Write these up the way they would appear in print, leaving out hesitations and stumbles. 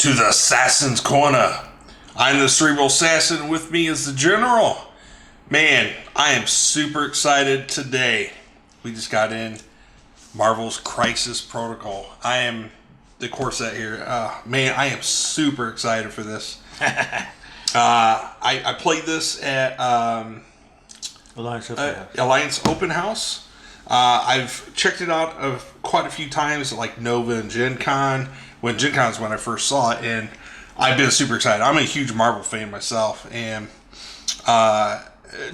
to the Assassin's Corner. I'm the Cerebral Assassin. With me is the General. Man, I am super excited today. We just got in Marvel's Crisis Protocol. I am the Corset here. Man, I am super excited for this. I played this at Alliance Open House. I've checked it out quite a few times, like Nova and Gen Con. When Gen Con is when I first saw it, and I've been super excited. I'm a huge Marvel fan myself, and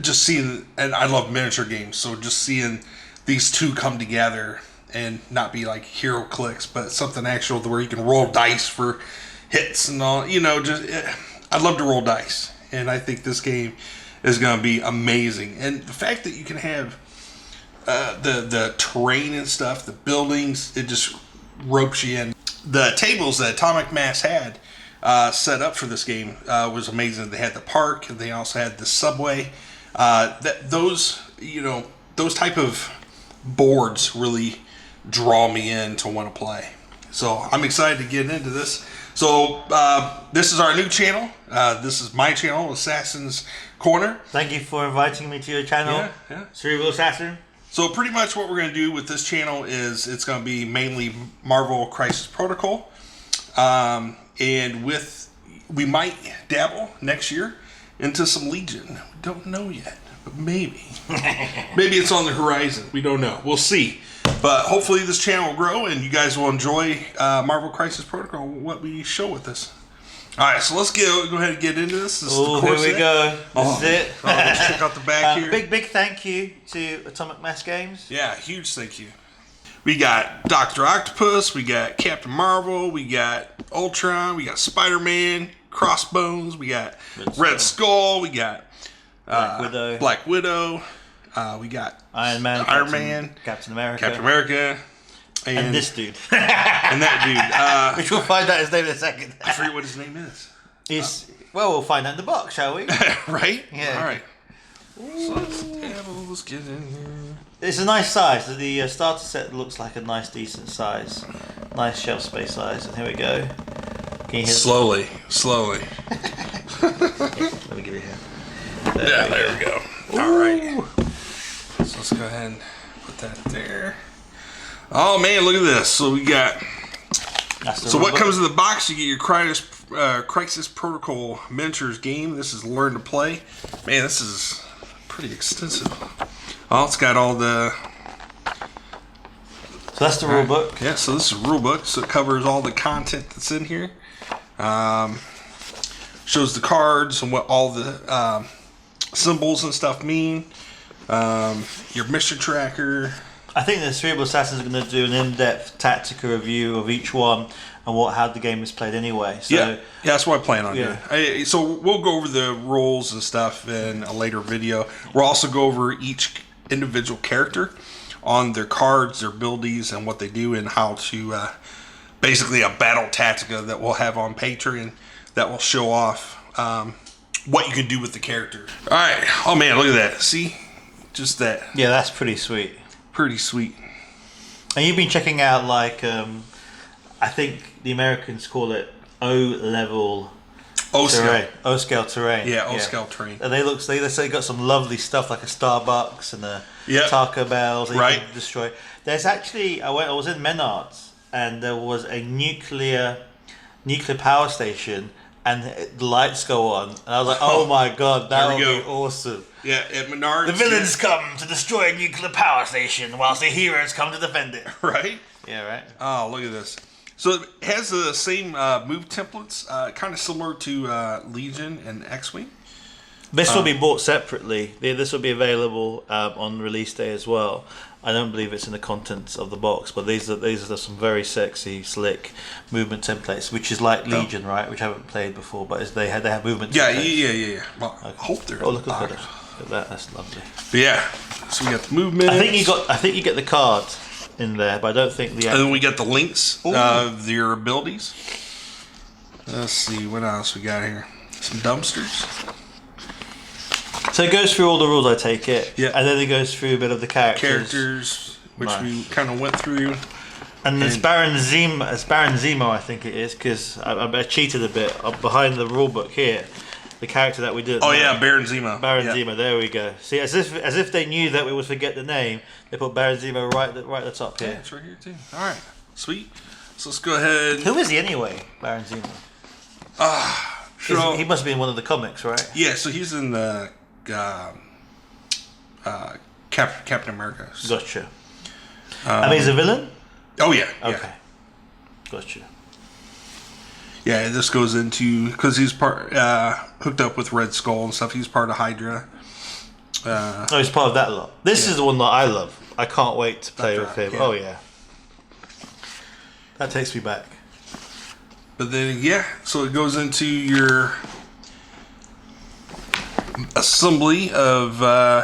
just seeing, and I love miniature games, so just seeing these two come together and not be like hero clicks, but something actual where you can roll dice for hits and all. You know, I love to roll dice, and I think this game is going to be amazing. And the fact that you can have the terrain and stuff, the buildings, it just ropes you in. The tables that Atomic Mass had set up for this game was amazing. They had the park, and they also had the subway. Those type of boards really draw me in to want to play. So I'm excited to get into this. So this is our new channel. This is my channel, Assassin's Corner. Thank you for inviting me to your channel, Cerebral Assassin. So pretty much what we're going to do with this channel is it's going to be mainly Marvel Crisis Protocol. And we might dabble next year into some Legion. We don't know yet, but maybe. Maybe it's on the horizon. We don't know. We'll see. But hopefully this channel will grow and you guys will enjoy Marvel Crisis Protocol, what we show with this. Alright, so let's go ahead and get into this. Oh, here we go. This is it. Let's check out the back here. Big thank you to Atomic Mass Games. Yeah, huge thank you. We got Dr. Octopus, we got Captain Marvel, we got Ultron, we got Spider-Man, Crossbones, we got Red Skull, we got Black Widow, we got Iron Man, Captain America. And this dude. And that dude. Which we'll find out his name in a second. I forget what his name is. Well, we'll find out in the box, shall we? Right? Yeah. Alright. So let's get in here. It's a nice size. The starter set looks like a nice, decent size. Nice shelf space size. And here we go. Can you hear Slowly. Let me give you a hand. There we go. Alright. So let's go ahead and put that there. Oh man, look at this. So we got. So what comes in the box? You get your Crisis Protocol miniatures game. This is Learn to Play. Man, this is pretty extensive. Oh, it's got all the. So that's the rule book. Yeah, so this is a rule book. So it covers all the content that's in here. Shows the cards and what all the symbols and stuff mean. Your mission tracker. I think the Cerebral Assassin is going to do an in-depth tactical review of each one and how the game is played anyway. So, yeah, that's what I plan on doing. So we'll go over the rules and stuff in a later video. We'll also go over each individual character on their cards, their abilities, and what they do, and how to basically a battle tactica that we'll have on Patreon that will show off what you can do with the character. All right. Oh man, look at that. See, just that. Yeah, that's pretty sweet. Pretty sweet. And you've been checking out, like, I think the Americans call it O-level terrain. O-scale terrain. Yeah, O-scale terrain. And they say got some lovely stuff like a Starbucks and a Taco Bell that you can destroy. There's actually, I was in Menards and there was a nuclear power station and the lights go on. And I was like, oh my god, that would be awesome. Yeah, at Menards. The villains come to destroy a nuclear power station whilst the heroes come to defend it. Right? Yeah, right. Oh, look at this. So it has the same move templates, kind of similar to Legion and X-Wing. This will be bought separately. This will be available on release day as well. I don't believe it's in the contents of the box, but these are some very sexy, slick movement templates, which is like Legion, right? Which I haven't played before, but they have movement templates. Yeah. Well, I hope they're. Oh, look at that! That's lovely. But yeah, so we got the movement. I think you get the card in there, but I don't think the. And then we got the links of your abilities. Let's see what else we got here. Some dumpsters. So it goes through all the rules, I take it. Yeah. And then it goes through a bit of the characters. Which we kind of went through. And it's Baron Zemo, I think it is, because I cheated a bit behind the rulebook here. The character that we did. Oh yeah, Baron Zemo. Zemo. There we go. See, as if they knew that we would forget the name, they put Baron Zemo right at the top here. Yeah, it's right here too. All right, sweet. So let's go ahead. Who is he anyway, Baron Zemo? He must be in one of the comics, right? Yeah, so he's in the Captain America. Gotcha. I mean, he's a villain. Oh yeah. Okay. Yeah. Gotcha. Yeah, this goes into because he's hooked up with Red Skull and stuff. He's part of Hydra. He's part of that lot. This is the one that I love. I can't wait to play with him. Yeah. Oh yeah. That takes me back. But then so it goes into your assembly of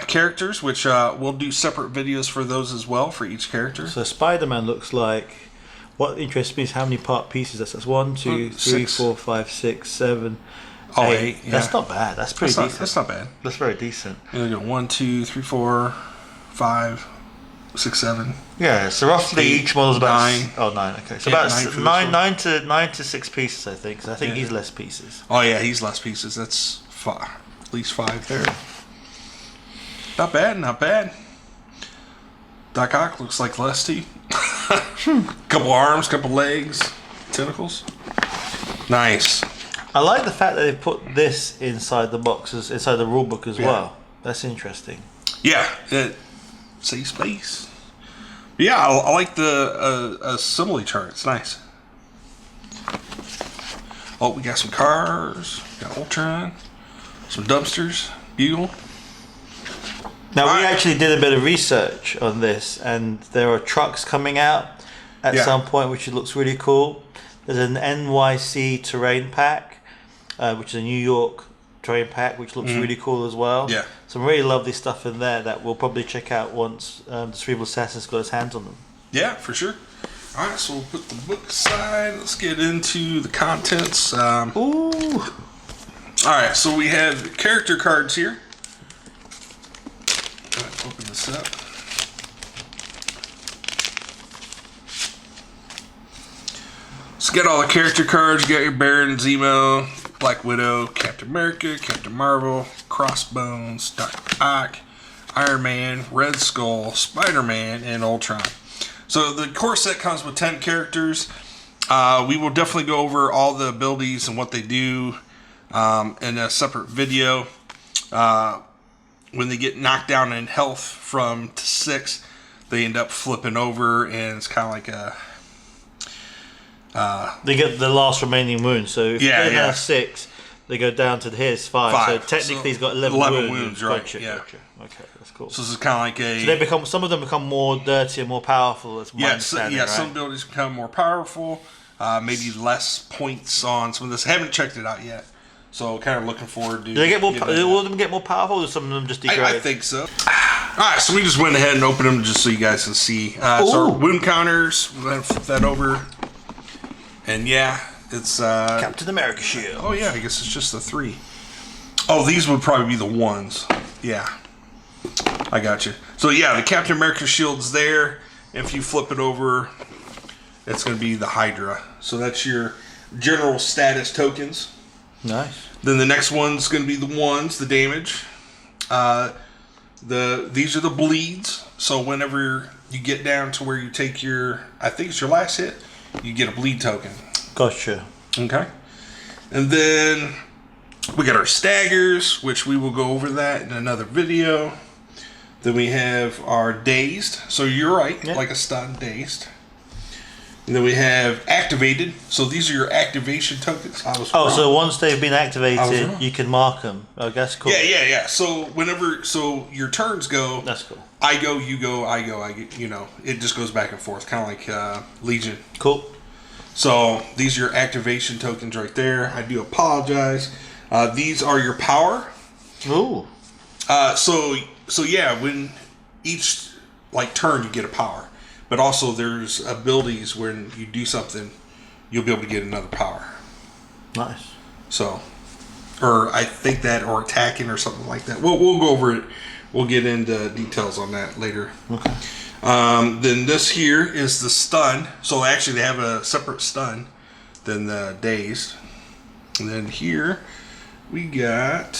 characters, which we'll do separate videos for those as well for each character. So Spider-Man looks like. What interests me is how many part pieces that's 1, 2, 3, 4, 5, 6, 7, 8. Yeah. That's not bad. That's pretty decent. That's not bad. That's very decent. You go 1, 2, 3, 4, 5, 6, 7. Yeah, so roughly 8, each model's about 9. Oh, 9. Okay, so about 9 to 6 pieces, I think. Because I think he's less pieces. Oh yeah, he's less pieces. That's 5, at least 5 there. Not bad. Not bad. Doc Ock looks like less too. Couple arms, couple legs, tentacles. Nice. I like the fact that they put this inside the boxes, inside the rule book as well. That's interesting. Yeah, it saves space. But yeah, I like the assembly chart. It's nice. Oh, we got some cars. We got Ultron. Some dumpsters. Bugle. Now, we actually did a bit of research on this, and there are trucks coming out at some point, which looks really cool. There's an NYC terrain pack, which is a New York terrain pack, which looks really cool as well. Yeah. Some really lovely stuff in there that we'll probably check out once the Cerebral Assassin's got his hands on them. Yeah, for sure. All right, so we'll put the book aside. Let's get into the contents. All right, so we have character cards here. Open this up. So get all the character cards. You got your Baron Zemo, Black Widow, Captain America, Captain Marvel, Crossbones, Doc Ock, Iron Man, Red Skull, Spider-Man, and Ultron. So the core set comes with 10 characters. We will definitely go over all the abilities and what they do in a separate video. When they get knocked down in health from 6, they end up flipping over, and it's kind of like a... they get the last remaining wound, so if they're down 6, they go down to his 5. So technically he's got 11 wounds. Right, gotcha. Okay, that's cool. So this is kind of like a... So they become, some of them become more dirty and more powerful, as my understanding, right? Some abilities become more powerful, maybe less points on some of this. I haven't checked it out yet. So kind of looking forward to... Do they get more? Do all of them get more powerful, or some of them just degrade? I think so. Alright, so we just went ahead and opened them just so you guys can see. So our wound counters, we're going to flip that over. And it's... Captain America shield. Oh yeah, I guess it's just the 3. Oh, these would probably be the ones. Yeah. I got you. So yeah, the Captain America shield's there. If you flip it over, it's going to be the Hydra. So that's your general status tokens. Nice. Then the next one's going to be the ones, the damage. These are the bleeds. So whenever you get down to where you take your, I think it's your last hit, you get a bleed token. Gotcha. Okay. And then we got our staggers, which we will go over that in another video. Then we have our dazed. So you're right, like a stun, dazed. And then we have activated. So these are your activation tokens. So once they've been activated, you can mark them. Oh, that's cool. Yeah. So so your turns go. That's cool. I go, you go, I go, it just goes back and forth, kind of like Legion. Cool. So these are your activation tokens right there. I do apologize. These are your power. Ooh. So when each turn you get a power. But also there's abilities when you do something, you'll be able to get another power. Nice. So, or I think that, or attacking or something like that. We'll go over it. We'll get into details on that later. Okay. Then this here is the stun. So actually they have a separate stun than the dazed. And then here we got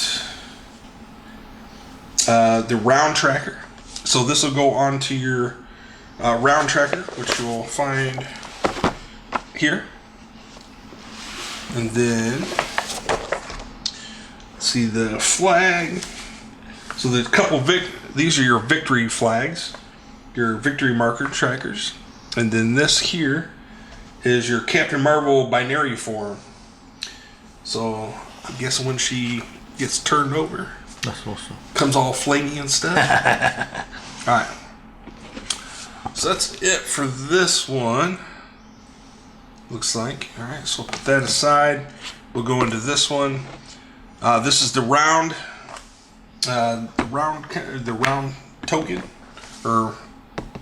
the round tracker. So this will go onto your round tracker, which you will find here. And then see the flag. So there's a couple these are your victory flags, your victory marker trackers. And then this here is your Captain Marvel binary form. So I guess when she gets turned over, that's awesome. Comes all flamey and stuff. Alright. So that's it for this one. Looks like. Alright, so we'll put that aside. We'll go into this one. This is the round token.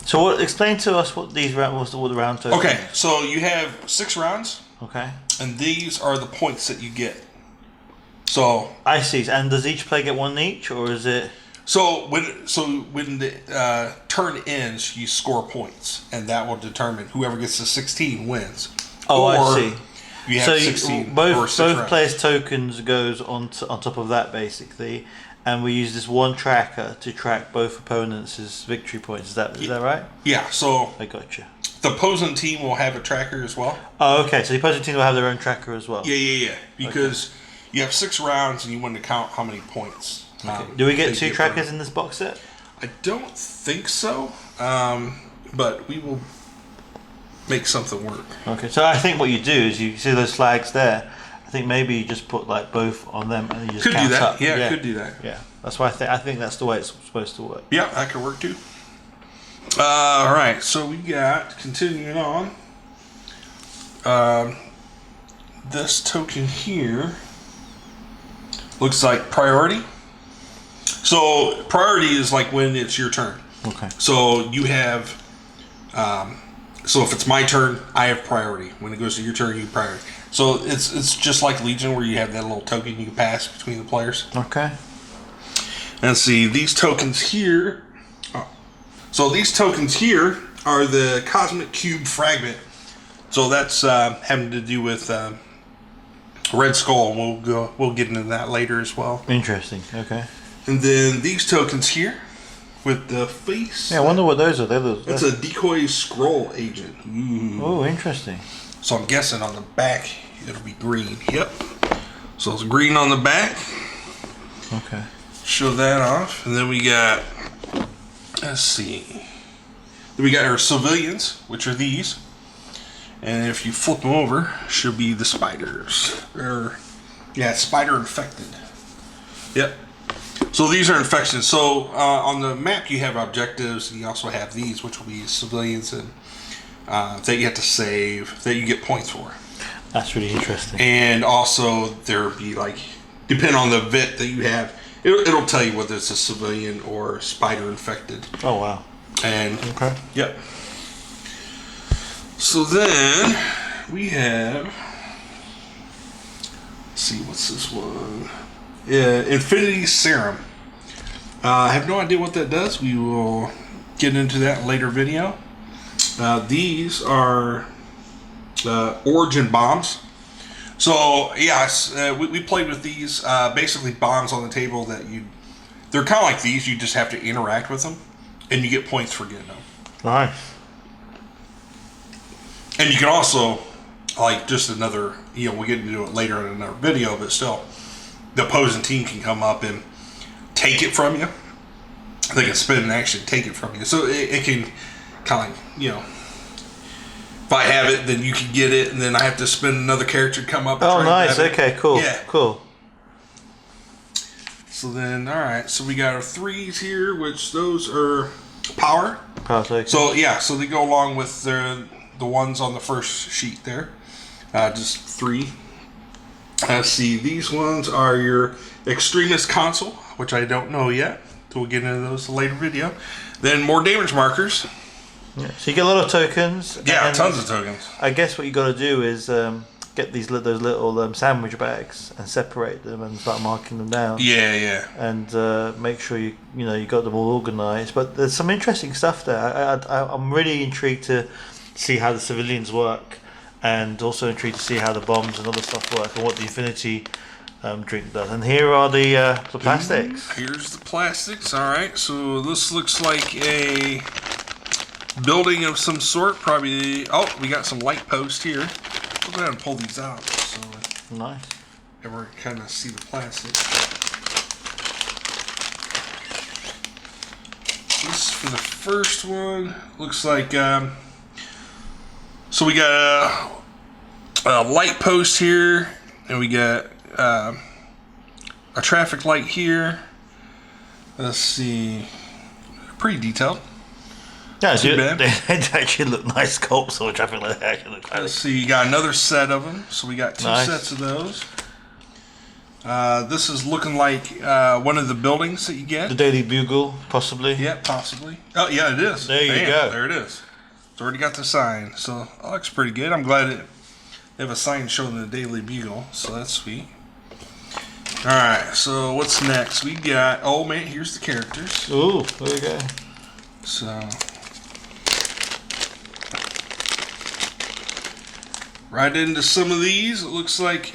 So explain to us what the round token Okay, is. so you have 6 rounds. Okay. And these are the points that you get. So I see. And does each player get one each, or is it? So when the turn ends, you score points, and that will determine whoever gets to 16 wins. Oh, I see. You have 16 both players' tokens goes on top of that basically, and we use this one tracker to track both opponents' victory points. Is that right? Yeah. So I got you. The opposing team will have a tracker as well. Oh, okay. So the opposing team will have their own tracker as well. Yeah. Because you have 6 rounds, and you want to count how many points. Okay. Do we get 2 trackers in this box set? I don't think so, but we will make something work. Okay. So I think what you do is you see those flags there. I think maybe you just put like both on them, and you just count up. Yeah, could do that. Yeah, that's why I think that's the way it's supposed to work. Yeah, that could work too. All right, so we got, continuing on, this token here looks like priority. So priority is like when it's your turn. Okay. So you have, so if it's my turn, I have priority. When it goes to your turn, you have priority. So it's just like Legion, where you have that little token you can pass between the players. Okay. And see, these tokens here. So these tokens here are the Cosmic Cube Fragment. So that's having to do with Red Skull, and we'll get into that later as well. Interesting. Okay. And then these tokens here with the face. Yeah, I wonder what those are. It's a decoy scroll agent. Ooh. Oh, interesting. So I'm guessing on the back it'll be green. Yep. So it's green on the back. Okay. Show that off, and then we got. Let's see. Then we got our civilians, which are these. And if you flip them over, should be the spiders. Spider infected. Yep. So these are infections. So on the map you have objectives, and you also have these, which will be civilians and that you have to save, that you get points for. That's really interesting. And also there'll be like, depending on the VIT that you have, it'll tell you whether it's a civilian or spider infected. Oh wow. And okay. Yep. So then we have, let's see, what's this one? Infinity Serum. I have no idea what that does. We will get into that in a later video. These are Origin bombs. So yes, we played with these. Basically, bombs on the table that they're kind of like these. You just have to interact with them, and you get points for getting them. Nice. And you can also, like, just another, we'll get into it later in another video, but still, the opposing team can come up and take it from you. They can spin and actually take it from you. So it can kind of, if I have it, then you can get it, and then I have to spin another character to come up. Oh, nice. Okay, cool. Yeah. Cool. So then, all right. So we got our 3s here, which those are power. Power. So, so they go along with the ones on the first sheet there. Just 3. See, these ones are your Extremist Console, which I don't know yet. So we'll get into those in a later video. Then more damage markers. Yeah. So you get a lot of tokens. Yeah, tons of tokens. I guess what you got to do is get get those little sandwich bags and separate them and start marking them down. Yeah. And make sure you got them all organised. But there's some interesting stuff there. I'm really intrigued to see how the civilians work, and also intrigued to see how the bombs and other stuff work, and what the Infinity drink does. And here are the plastics. Here's the plastics. All right, so this looks like a building of some sort. Probably. Oh, we got some light posts here. We'll go ahead and pull these out so nice. And we're kind of see the plastic. This for the first one looks like. So we got a light post here, and we got a traffic light here. Let's see, pretty detailed. Yeah, they actually look nice. Sculpts or traffic light actually look nice. Let's see, you got another set of them. So we got two sets of those. This is looking like one of the buildings that you get. The Daily Bugle, possibly. Yeah, possibly. Oh, yeah, it is. There you go. There it is. It's already got the sign, so that looks pretty good. I'm glad they have a sign showing the Daily Bugle, so that's sweet. All right, so what's next? We got. Oh man, here's the characters. Ooh, there you go. So. Right into some of these. It looks like,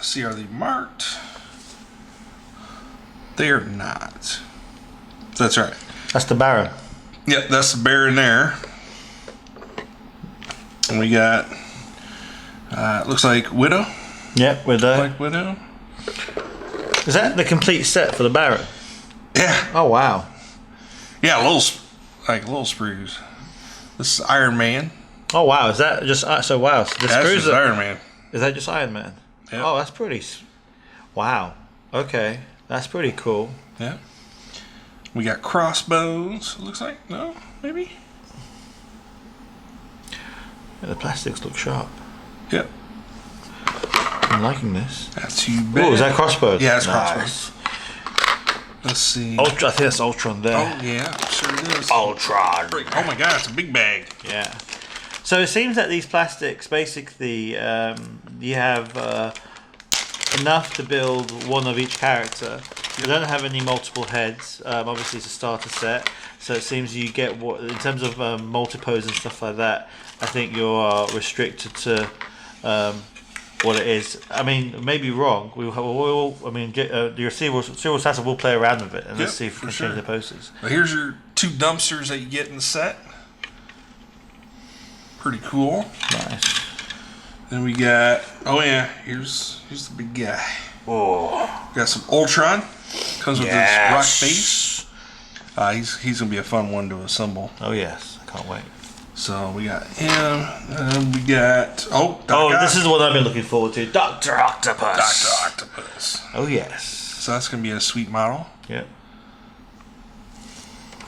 see, are they marked? They are not. That's right. That's the Baron. Yep, that's the Baron there. And we got, it looks like Widow. Yep, Widow. Like Widow. Is that the complete set for the Baron? Yeah. Oh, wow. Yeah, little Sprues. This is Iron Man. Oh wow! Is that just so? Wow! So the That's Sprues just Iron Man. Is that just Iron Man? Yeah. Oh, that's pretty. Wow. Okay, that's pretty cool. Yeah. We got crossbones. It looks like maybe. Yeah, the plastics look sharp. Yep. I'm liking this. That's too bad. Oh, is that crossbones? Yeah, it's nice. crossbones. Let's see. Ultra. I think that's Ultron there. Oh yeah, sure it is. Ultron. Oh my God, it's a big bag. Yeah. So it seems that these plastics, basically, you have enough to build one of each character. You don't have any multiple heads. Obviously, it's a starter set, so it seems you get what in terms of multi-pose and stuff like that. I think you're restricted to what it is. I mean, maybe wrong. Your Cerebral Assassin will play around with it, and let's see if we can change the poses. Well, here's your two dumpsters that you get in the set. Pretty cool. Nice. Then we got. Oh yeah, here's the big guy. Oh. Got some Ultron. Comes with this rock base. He's gonna be a fun one to assemble. Oh yes, I can't wait. So we got him. And we got this is the one I've been looking forward to. Dr. Octopus. Dr. Octopus. Oh yes. So that's gonna be a sweet model. Yep.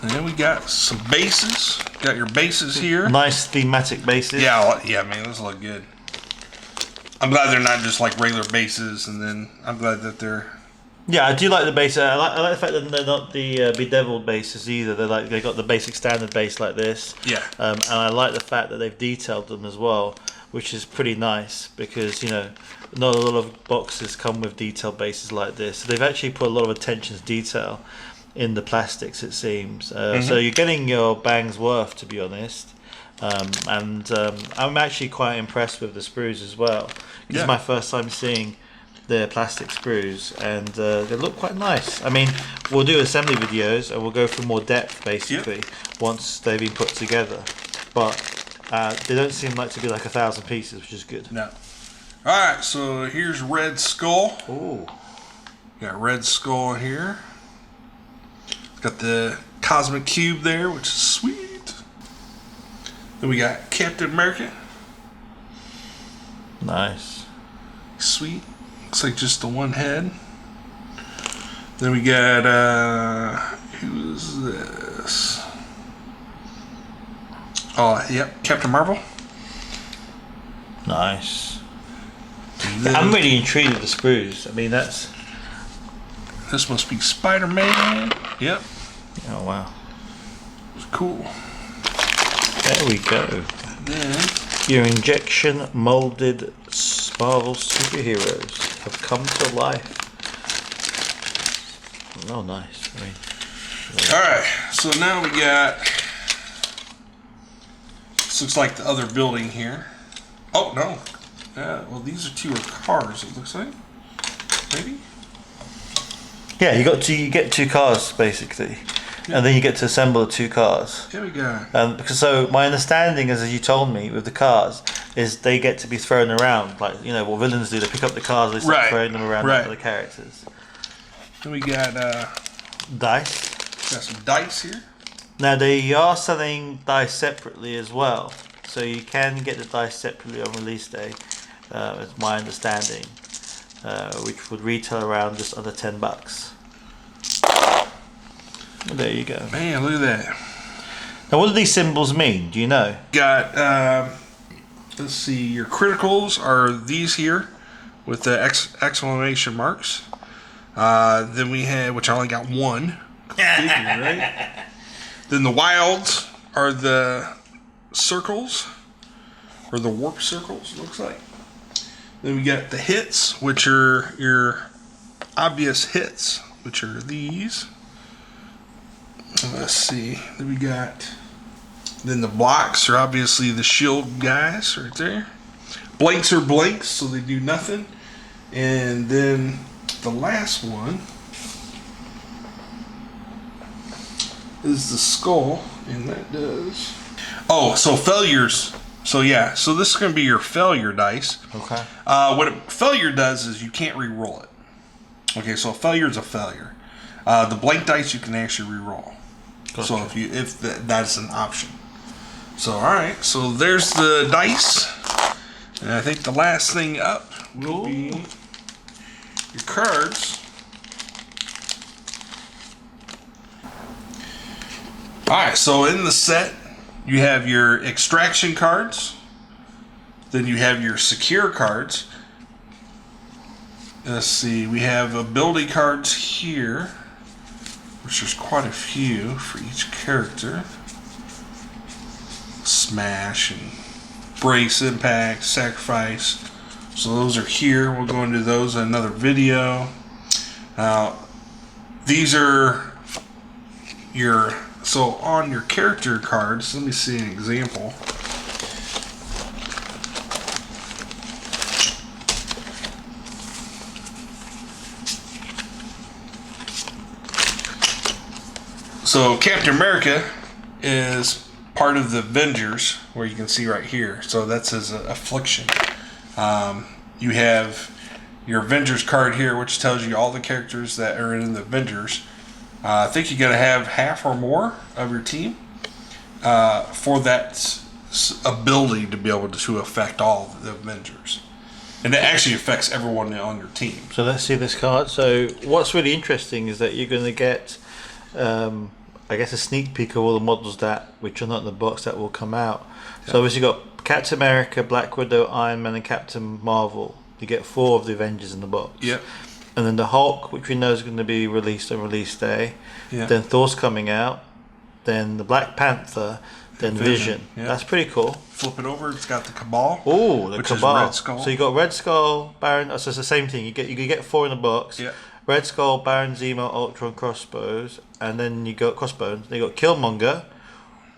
And then we got some bases. Got your bases here. Nice thematic bases. Yeah, man, those look good. I'm glad they're not just like regular bases, and then I'm glad that they're. Yeah, I do like the base. I like the fact that they're not the bedeviled bases either. They got the basic standard base like this. Yeah. And I like the fact that they've detailed them as well, which is pretty nice because not a lot of boxes come with detailed bases like this. So they've actually put a lot of attention to detail in the plastics, it seems. So you're getting your bang's worth, to be honest. And I'm actually quite impressed with the Sprues as well. This is my first time seeing the plastic Sprues, and they look quite nice. I mean, we'll do assembly videos and we'll go through more depth basically once they've been put together. But they don't seem like to be like 1,000 pieces, which is good. No. All right, so here's Red Skull. Ooh. Got Red Skull here. Got the Cosmic Cube there, which is sweet. Then we got Captain America. Nice. Sweet. Looks like just the one head. Then we got, who's this? Oh, yep, Captain Marvel. Nice. I'm really intrigued with the Sprues. I mean, this must be Spider-Man. Yep. Oh, wow. It's cool. There we go. Then your injection molded Marvel superheroes have come to life. Oh, nice. I mean, alright, so now we got... This looks like the other building here. Oh, no. Well, these are 2 cars, it looks like. Maybe? Yeah, you get 2 cars, basically. Yeah. And then you get to assemble the 2 cars. Here we go. Because so my understanding is, as you told me, with the cars, is they get to be thrown around. Like, you know, what villains do, they pick up the cars, they start throwing them around like the characters. Then we got dice. Got some dice here. Now they are selling dice separately as well, so you can get the dice separately on release day. Is my understanding, which would retail around just under $10. Well, there you go. Man, look at that. Now, what do these symbols mean? Do you know? Got let's see. Your criticals are these here, with the exclamation marks. Then we had, which I only got 1. Right? Then the wilds are the circles, or the warp circles, looks like. Then we got the hits, which are your obvious hits, which are these. Let's see. Then we got. Then the blocks are obviously the shield guys right there. Blanks are blanks, so they do nothing. And then the last one is the skull, and that does. Oh, so failures. So yeah, so this is going to be your failure dice. Okay. What a failure does is you can't re-roll it. Okay, so a failure is a failure. The blank dice you can actually re-roll. Gotcha. So if that's an option. So all right, so there's the dice, and I think the last thing up will be your cards. Alright, so in the set, you have your extraction cards, then you have your secure cards. Let's see, we have ability cards here, which there's quite a few for each character. Smash and brace, impact, sacrifice. So those are here. We'll go into those in another video. These are your... So on your character cards, let me see an example. So Captain America is part of the Avengers, where you can see right here. So that's his affliction. You have your Avengers card here, which tells you all the characters that are in the Avengers. I think you got to have half or more of your team for that ability to be able to affect all the Avengers. And it actually affects everyone on your team. So let's see this card. So what's really interesting is that you're going to get, I guess, a sneak peek of all the models which are not in the box that will come out. Yeah. So obviously you've got Captain America, Black Widow, Iron Man, and Captain Marvel. You get 4 of the Avengers in the box. Yep. And then the Hulk, which we know is going to be released on release day. Yeah. Then Thor's coming out. Then the Black Panther. Then Vision. Yeah. That's pretty cool. Flip it over. It's got the Cabal. Oh, the Cabal. Is Red Skull. So you got Red Skull, Baron. So it's the same thing. You get 4 in the box. Yeah. Red Skull, Baron Zemo, Ultron, Crossbows, and then you got Crossbones. Then you got Killmonger.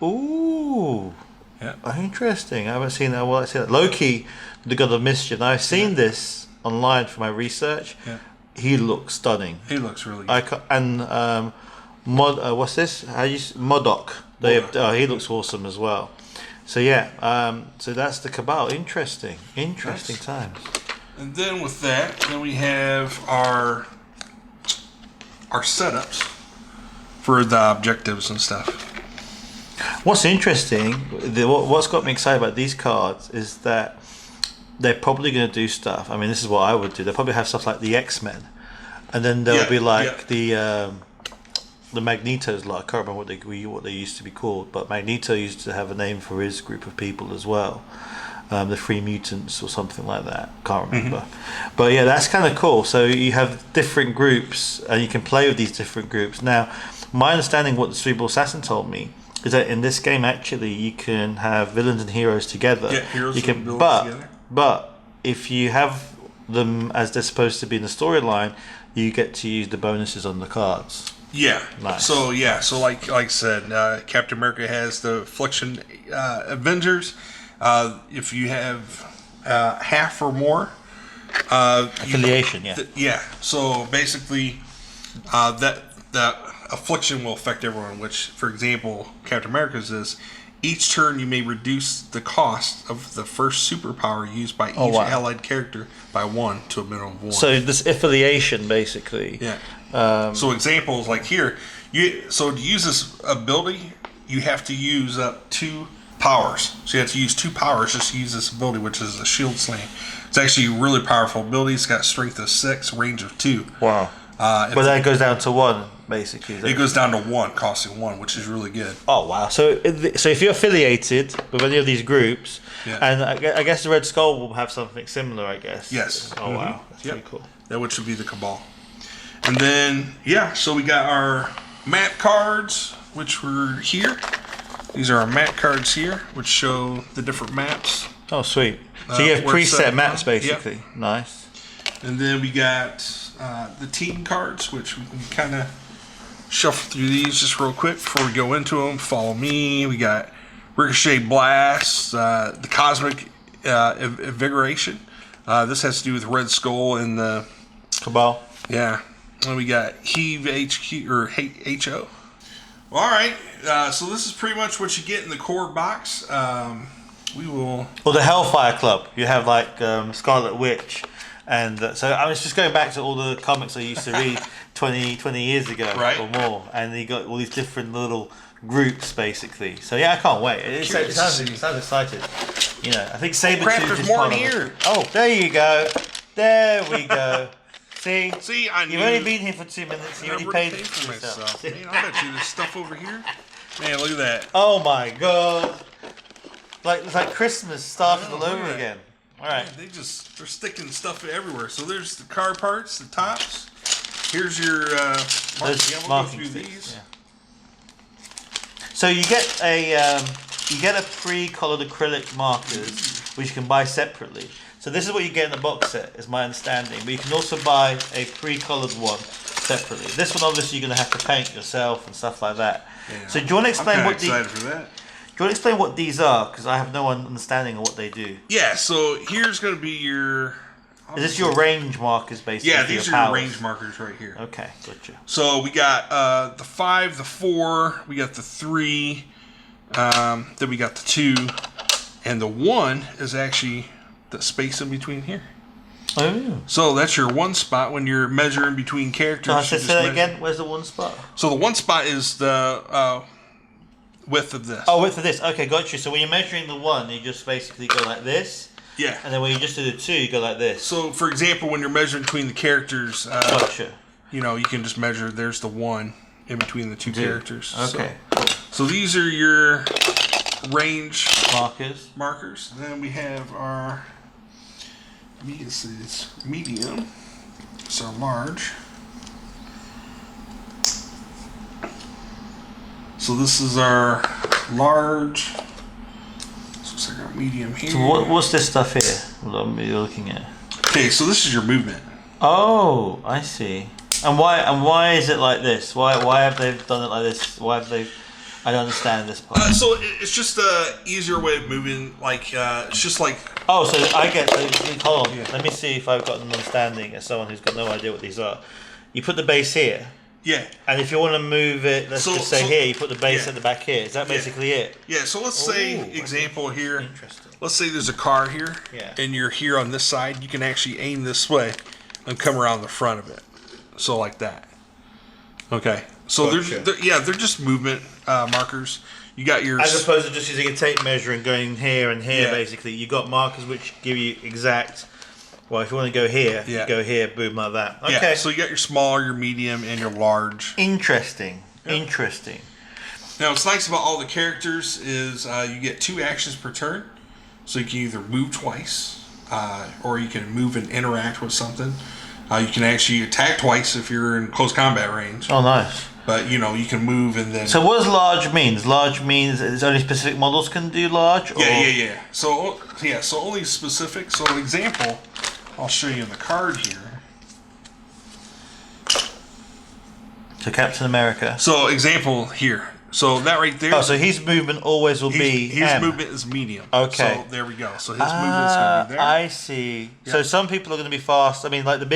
Ooh. Yeah. Oh, interesting. I haven't seen that. Well, I see that. Loki, the God of Mischief. Now I've seen this online for my research. Yeah. He looks stunning. He looks really good. And what's this? Modok. He looks awesome as well. So yeah, so that's the Cabal. Interesting times. And then with that, then we have our setups for the objectives and stuff. What's interesting, what's got me excited about these cards is that they're probably going to do stuff. I mean, this is what I would do. They'll probably have stuff like the X-Men, and then there'll be like the Magnetos. Like I can't remember what they used to be called, but Magneto used to have a name for his group of people as well. The Free Mutants or something like that. Can't remember. Mm-hmm. But yeah, that's kind of cool. So you have different groups, and you can play with these different groups. Now, my understanding, what the Cerebral Assassin told me, is that in this game actually you can have villains and heroes together. Yeah, heroes and villains together. But if you have them as they're supposed to be in the storyline, you get to use the bonuses on the cards. Yeah. Nice. So like I said, Captain America has the Affliction Avengers. If you have half or more affiliation, so basically, that affliction will affect everyone. Which, for example, Captain America's is each turn you may reduce the cost of the first superpower used by each allied character by 1 to a minimum of 1. So this affiliation, basically. Yeah. So examples like here, to use this ability, you have to use up 2 powers. So you have to use 2 powers just to use this ability, which is a shield slam. It's actually a really powerful ability. It's got strength of 6, range of 2. Wow. But that goes down to 1, basically. It goes down to 1, costing 1, which is really good. Oh, wow. So if you're affiliated with any of these groups, and I guess the Red Skull will have something similar, I guess. Yes. Oh, wow. That's pretty cool. That which would be the Cabal. And then, so we got our map cards, which were here. These are our map cards here, which show the different maps. Oh, sweet. So you have preset maps, basically. Yep. Nice. And then we got the team cards, which we can kind of shuffle through these just real quick before we go into them. Follow me. We got Ricochet Blast, the Cosmic Invigoration. This has to do with Red Skull and the Cabal. Yeah. And we got Heave HQ or HO. Well, all right. So this is pretty much what you get in the core box. We will. Well, the Hellfire Club. You have like Scarlet Witch, and so I was just going back to all the comics I used to read 20 years ago or more, and you got all these different little groups basically. So yeah, I can't wait. It sounds excited. You know, I think Sabretooth is part of it. Oh, there you go. There we go. See, you've only been here for 2 minutes. You already paid for yourself. Man, I bet you there's stuff over here. Man, look at that. Oh my god! It's like Christmas started all over again. All right. Man, they're sticking stuff everywhere. So there's the car parts, the tops. Here's your we'll go through these. Yeah. So you get a pre-colored acrylic markers which you can buy separately. So this is what you get in the box set, is my understanding. But you can also buy a pre-colored one separately. This one obviously you're going to have to paint yourself and stuff like that. Yeah. So do you want to explain what these? Do you want to explain what these are? Because I have no understanding of what they do. Yeah. So here's going to be your. Is this your range markers, basically? Yeah, these are your range markers right here. Okay, gotcha. So we got the 5, the 4, we got the 3, then we got the 2, and the 1 is actually the space in between here. Oh, yeah. So that's your 1 spot when you're measuring between characters. Say that again. Where's the 1 spot? So the 1 spot is the width of this. Oh, width of this. Okay, got you. So when you're measuring the 1, you just basically go like this. Yeah. And then when you just do the 2, you go like this. So, for example, when you're measuring between the characters, gotcha. You know, you can just measure. There's the 1 in between the 2 characters. Okay. So these are your range markers. And then we have our medium. So large. So this is our large. Looks like our medium here. So what's this stuff here? What you're looking at? Okay, so this is your movement. Oh, I see. And why is it like this? Why have they done it like this? Why have they? I don't understand this part. So it's just a easier way of moving. Like it's just like. Oh, so I get. Hold on. Yeah. Let me see if I've got an understanding as someone who's got no idea what these are. You put the base here. Yeah. And if you want to move it, let's just say here, you put the base at the back here. Is that basically it? Yeah, so let's say, example here. Interesting. Let's say there's a car here, and you're here on this side. You can actually aim this way and come around the front of it. So like that. Okay. So they're just movement markers. You got your... As opposed to just using a tape measure and going here and here, basically. You got markers which give you exact... Well, if you want to go here, you go here, boom, like that. Okay. Yeah, so you got your small, your medium, and your large. Interesting. Yep. Interesting. Now, what's nice about all the characters is you get 2 actions per turn. So you can either move twice, or you can move and interact with something. You can actually attack twice if you're in close combat range. Oh, nice. But you can move and then. So what does large mean? Large means it's only specific models can do large. Or? Yeah. So only specific. So an example, I'll show you in the card here. So Captain America. So example here. So that right there. Oh, so his movement always will be his movement is medium. Okay. So there we go. So his movement's going to be there. I see. Yeah. So some people are going to be fast. I mean, like the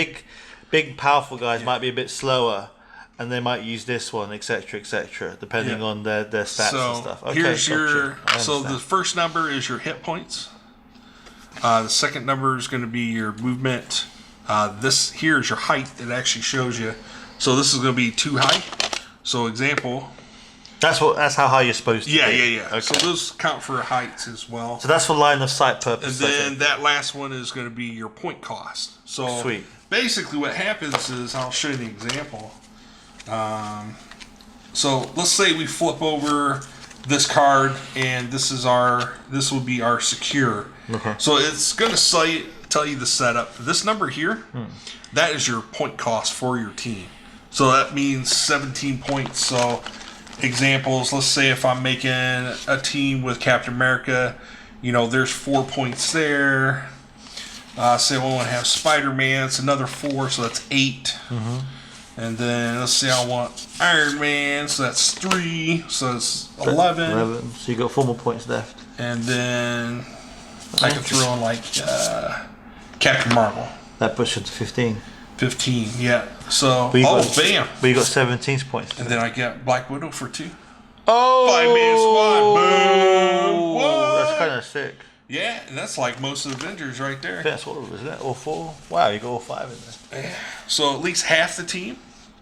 big, powerful guys might be a bit slower. And they might use this one, etc., depending on their stats and stuff. Okay, here's your. So the first number is your hit points. The second number is going to be your movement. This here is your height. It actually shows you. So this is going to be too high. So example. That's how high you're supposed to. Yeah. Okay. So those count for heights as well. So that's for line of sight purposes. And then that last one is going to be your point cost. So sweet. Basically, what happens is I'll show you the example. So let's say we flip over this card, and this will be our secure. Okay. So it's going to tell you the setup. This number here, that is your point cost for your team. So that means 17 points. So examples, let's say if I'm making a team with Captain America, there's 4 points there. Say I want to have Spider-Man, it's another 4, so that's 8. And then let's say I want Iron Man, so that's 3, so it's 11. So you got 4 more points left. And then I can throw in like Captain Marvel. That puts you to 15. 15, yeah. So bam! But you got 17 points. And then I get Black Widow for 2. Oh! 5-man squad. Boom! What? That's kind of sick. Yeah, and that's like most of the Avengers right there. That's what was that? All 4? Wow, you got all 5 in there. Yeah. So at least half the team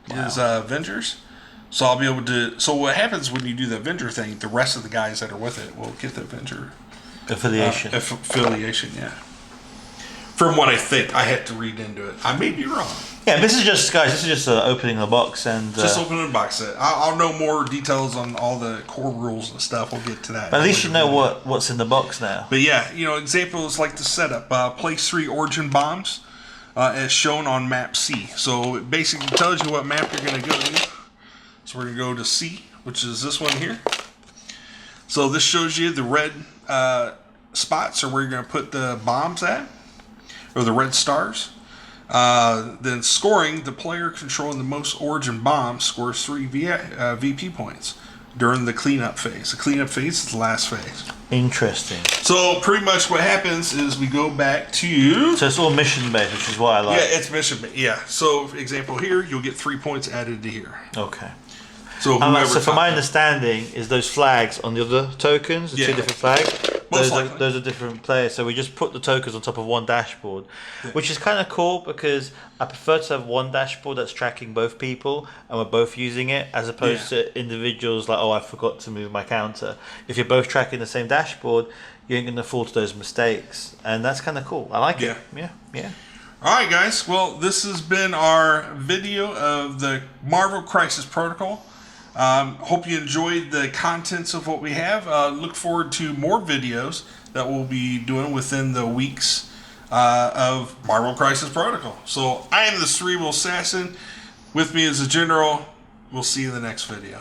is Avengers. So I'll be able to. So what happens when you do the Avenger thing? The rest of the guys that are with it will get the Avenger affiliation. Affiliation, yeah. From what I think, I had to read into it. I may be wrong. Yeah, this is just opening the box and just opening the box set. I'll know more details on all the core rules and stuff. We'll get to that. But at least you know what's in the box now. But yeah, examples like the setup. Place 3 origin bombs as shown on map C. So it basically tells you what map you're going to go to. So we're going to go to C, which is this one here. So this shows you the red spots are where you're going to put the bombs at, or the red stars. Then scoring, the player controlling the most origin bombs scores 3 VP points during the cleanup phase. The cleanup phase is the last phase. Interesting. So pretty much what happens is we go back to... So it's all mission based, which is what I like. Yeah, it's mission based. Yeah. So for example here, you'll get 3 points added to here. Okay. So from my understanding, is those flags on the other tokens, the 2 different flags, those are different players. So we just put the tokens on top of one dashboard, which is kind of cool because I prefer to have one dashboard that's tracking both people and we're both using it, as opposed to individuals like, oh, I forgot to move my counter. If you're both tracking the same dashboard, you ain't going to fall to those mistakes, and that's kind of cool. I like it. Yeah. All right, guys. Well, this has been our video of the Marvel Crisis Protocol. Hope you enjoyed the contents of what we have. Look forward to more videos that we'll be doing within the weeks of Marvel Crisis Protocol. So I am the Cerebral Assassin. With me is the General. We'll see you in the next video.